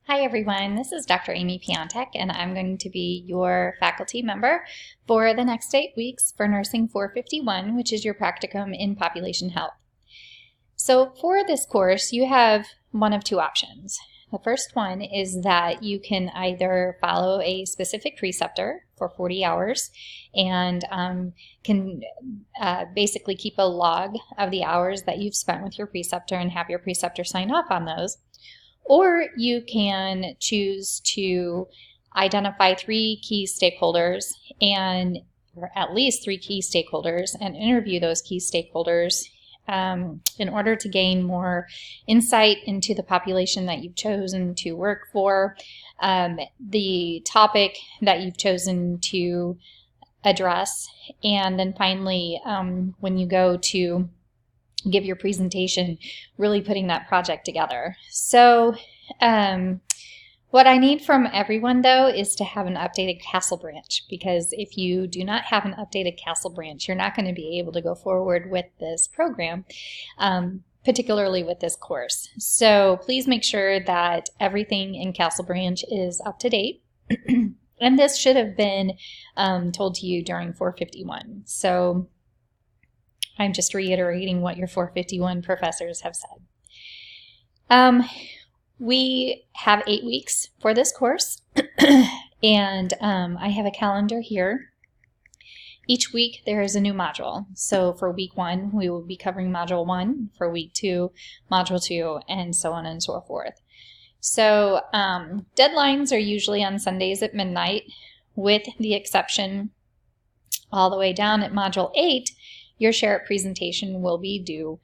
Hi everyone, this is Dr. Amy Piontek and I'm going to be your faculty member for the next 8 weeks for Nursing 451, which is your practicum in population health. So for this course, you have one of two options. The first one is that you can either follow a specific preceptor for 40 hours and can basically keep a log of the hours that you've spent with your preceptor and have your preceptor sign off on those. Or you can choose to identify three key stakeholders or at least three key stakeholders and interview those key stakeholders in order to gain more insight into the population that you've chosen to work for, the topic that you've chosen to address, and then finally, when you go to give your presentation, really putting that project together. So what I need from everyone though is to have an updated Castle branch, because if you do not have an updated Castle branch, you're not going to be able to go forward with this program, particularly with this course. So please make sure that everything in Castle branch is up to date. And this should have been told to you during 451. So I'm just reiterating what your 451 professors have said. We have 8 weeks for this course, and I have a calendar here. Each week there is a new module. So for week 1, we will be covering module 1, for week 2, module 2, and so on and so forth. So deadlines are usually on Sundays at midnight, with the exception all the way down at module 8, your share it presentation will be due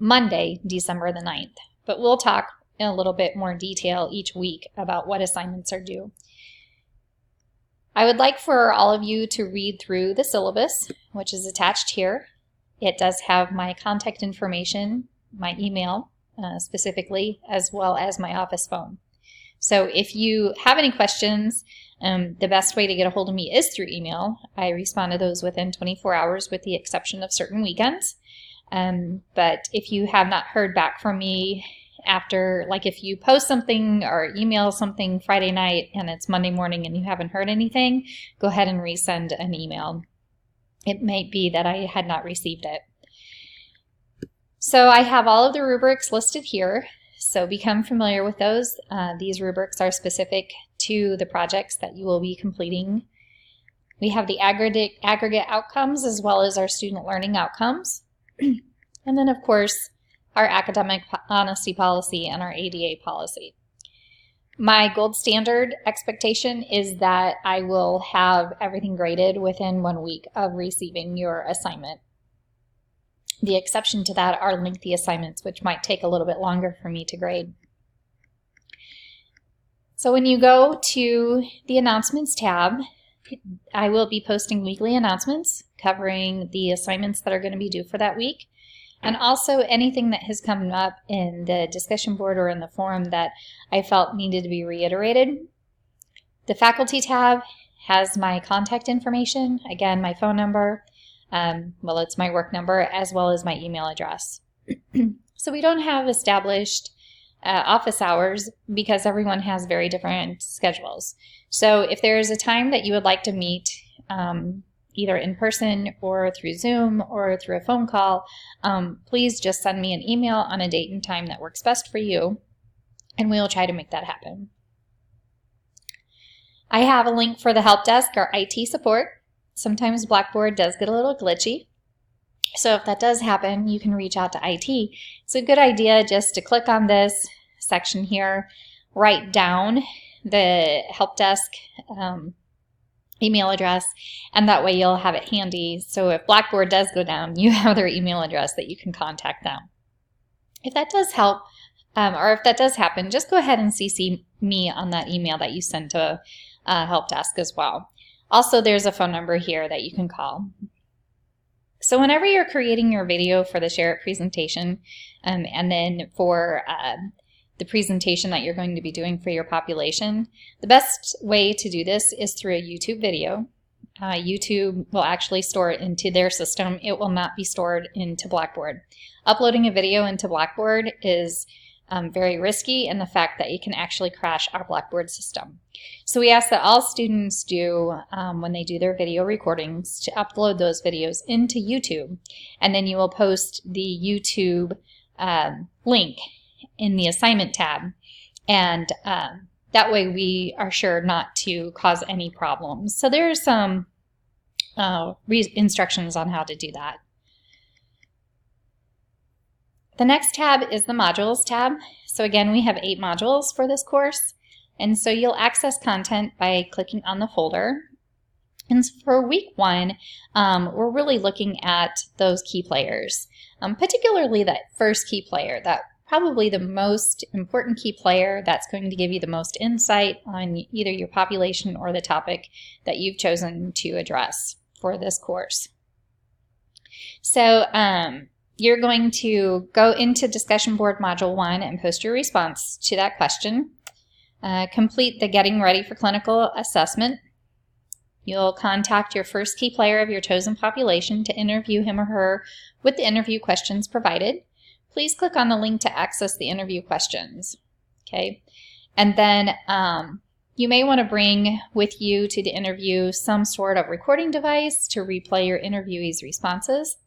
Monday, December the 9th. But we'll talk in a little bit more detail each week about what assignments are due. I would like for all of you to read through the syllabus, which is attached here. It does have my contact information, my email specifically, as well as my office phone. So if you have any questions, the best way to get a hold of me is through email. I respond to those within 24 hours with the exception of certain weekends. But if you have not heard back from me after, like if you post something or email something Friday night and it's Monday morning and you haven't heard anything, go ahead and resend an email. It might be that I had not received it. So I have all of the rubrics listed here. So become familiar with those. These rubrics are specific to the projects that you will be completing. We have the aggregate outcomes as well as our student learning outcomes. And then of course, our academic honesty policy and our ADA policy. My gold standard expectation is that I will have everything graded within 1 week of receiving your assignment. The exception to that are lengthy assignments, which might take a little bit longer for me to grade. So when you go to the announcements tab, I will be posting weekly announcements covering the assignments that are going to be due for that week, and also anything that has come up in the discussion board or in the forum that I felt needed to be reiterated. The faculty tab has my contact information, again, my phone number, well, it's my work number, as well as my email address. So we don't have established office hours because everyone has very different schedules. So if there is a time that you would like to meet, either in person or through Zoom or through a phone call, please just send me an email on a date and time that works best for you, and we'll try to make that happen. I have a link for the help desk or IT support. Sometimes Blackboard does get a little glitchy. So if that does happen, you can reach out to IT. It's a good idea just to click on this section here, write down the help desk email address, and that way you'll have it handy. So if Blackboard does go down, you have their email address that you can contact them. If that does help, or if that does happen, just go ahead and CC me on that email that you send to help desk as well. Also, there's a phone number here that you can call. So whenever you're creating your video for the Share It presentation, and then for the presentation that you're going to be doing for your population, the best way to do this is through a YouTube video. YouTube will actually store it into their system. It will not be stored into Blackboard. Uploading a video into Blackboard is very risky, and the fact that it can actually crash our Blackboard system. So we ask that all students do, when they do their video recordings, to upload those videos into YouTube, and then you will post the YouTube link in the assignment tab, and that way we are sure not to cause any problems. So there are some instructions on how to do that. The next tab is the Modules tab. So again, we have 8 modules for this course, and so you'll access content by clicking on the folder. And for week 1, we're really looking at those key players, particularly that first key player, that probably the most important key player that's going to give you the most insight on either your population or the topic that you've chosen to address for this course. So you're going to go into Discussion Board Module 1 and post your response to that question. Complete the Getting Ready for Clinical assessment. You'll contact your first key player of your chosen population to interview him or her with the interview questions provided. Please click on the link to access the interview questions. Okay, and then you may want to bring with you to the interview some sort of recording device to replay your interviewee's responses.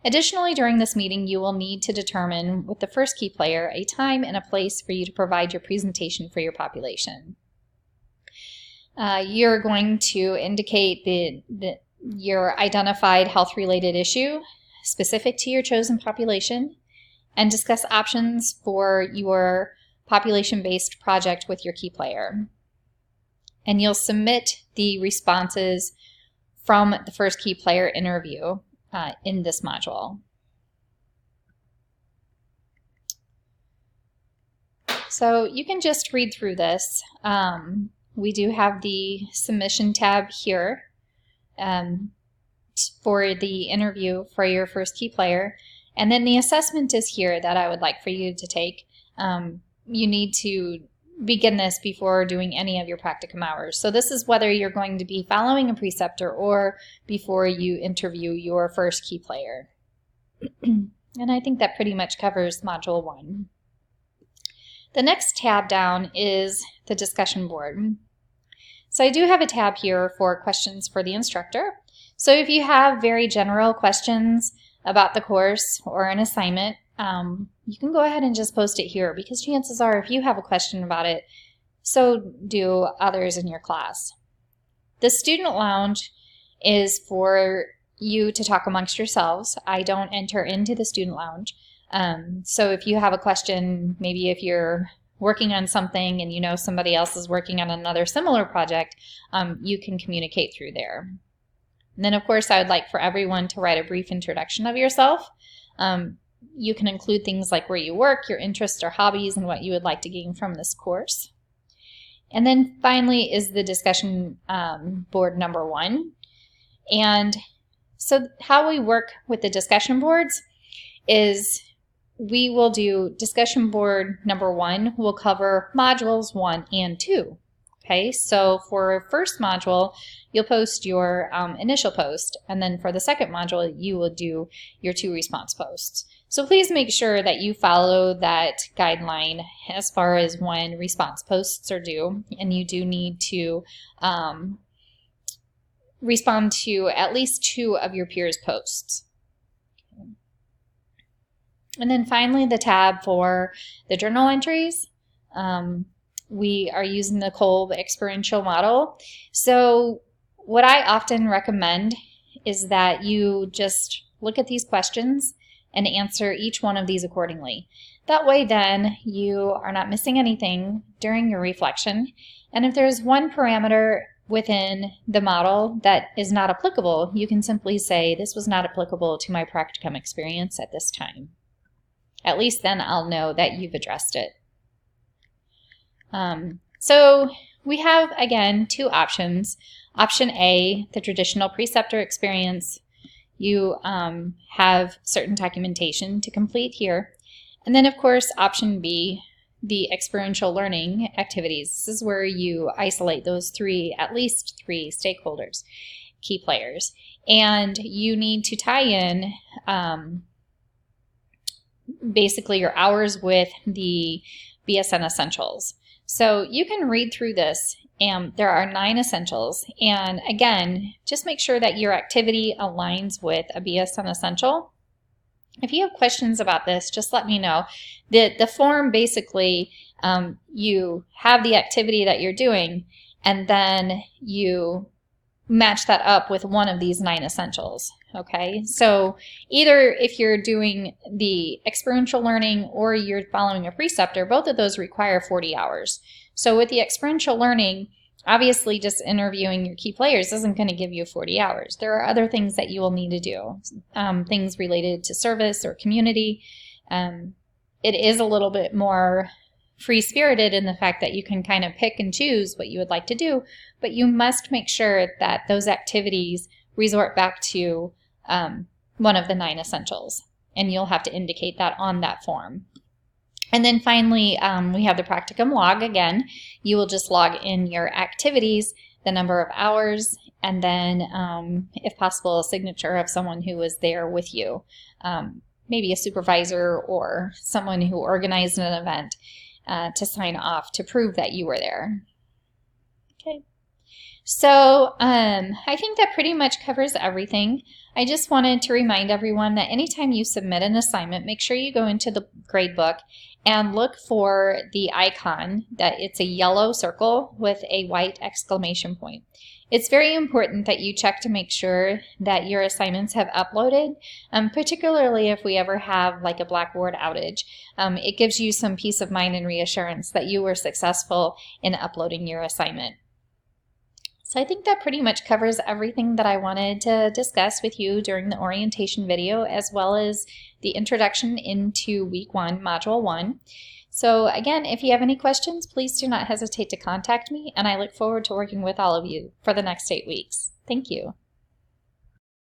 Additionally, during this meeting, you will need to determine with the first key player a time and a place for you to provide your presentation for your population. You're going to indicate your identified health-related issue specific to your chosen population and discuss options for your population-based project with your key player. And you'll submit the responses from the first key player interview in this module. So you can just read through this. We do have the submission tab here for the interview for your first key player. And then the assessment is here that I would like for you to take. You need to begin this before doing any of your practicum hours. So this is whether you're going to be following a preceptor or before you interview your first key player. And I think that pretty much covers Module 1. The next tab down is the discussion board. So I do have a tab here for questions for the instructor. So if you have very general questions about the course or an assignment, you can go ahead and just post it here, because chances are if you have a question about it, so do others in your class. The student lounge is for you to talk amongst yourselves. I don't enter into the student lounge. So if you have a question, maybe if you're working on something and you know somebody else is working on another similar project, you can communicate through there. And then of course I would like for everyone to write a brief introduction of yourself. You can include things like where you work, your interests or hobbies, and what you would like to gain from this course. And then finally is the discussion board number 1. And so how we work with the discussion boards is we will do discussion board number 1 will cover modules 1 and 2. Okay, so for first module, you'll post your initial post, and then for the second module, you will do your 2 response posts. So please make sure that you follow that guideline as far as when response posts are due, and you do need to respond to at least 2 of your peers' posts. And then finally, the tab for the journal entries. We are using the Kolb experiential model. So what I often recommend is that you just look at these questions and answer each one of these accordingly. That way then you are not missing anything during your reflection. And if there's one parameter within the model that is not applicable, you can simply say, this was not applicable to my practicum experience at this time. At least then I'll know that you've addressed it. So we have, again, 2 options. Option A, the traditional preceptor experience. You have certain documentation to complete here. And then, of course, option B, the experiential learning activities. This is where you isolate those 3, at least 3 stakeholders, key players. And you need to tie in basically your hours with the BSN Essentials. So you can read through this, and there are 9 essentials. And again, just make sure that your activity aligns with a BSN Essential. If you have questions about this, just let me know. The form basically, you have the activity that you're doing, and then you match that up with one of these 9 essentials. Okay, so either if you're doing the experiential learning or you're following a preceptor, both of those require 40 hours. So with the experiential learning, obviously just interviewing your key players isn't going to give you 40 hours. There are other things that you will need to do, things related to service or community. It is a little bit more free-spirited in the fact that you can kind of pick and choose what you would like to do, but you must make sure that those activities resort back to one of the 9 essentials, and you'll have to indicate that on that form. And then finally, we have the practicum log again. You will just log in your activities, the number of hours, and then, if possible, a signature of someone who was there with you, maybe a supervisor or someone who organized an event, to sign off to prove that you were there. Okay. So I think that pretty much covers everything. I just wanted to remind everyone that anytime you submit an assignment, make sure you go into the gradebook and look for the icon that it's a yellow circle with a white exclamation point. It's very important that you check to make sure that your assignments have uploaded, particularly if we ever have like a Blackboard outage. It gives you some peace of mind and reassurance that you were successful in uploading your assignment. So I think that pretty much covers everything that I wanted to discuss with you during the orientation video, as well as the introduction into week 1, module 1. So again, if you have any questions, please do not hesitate to contact me, and I look forward to working with all of you for the next 8 weeks. Thank you.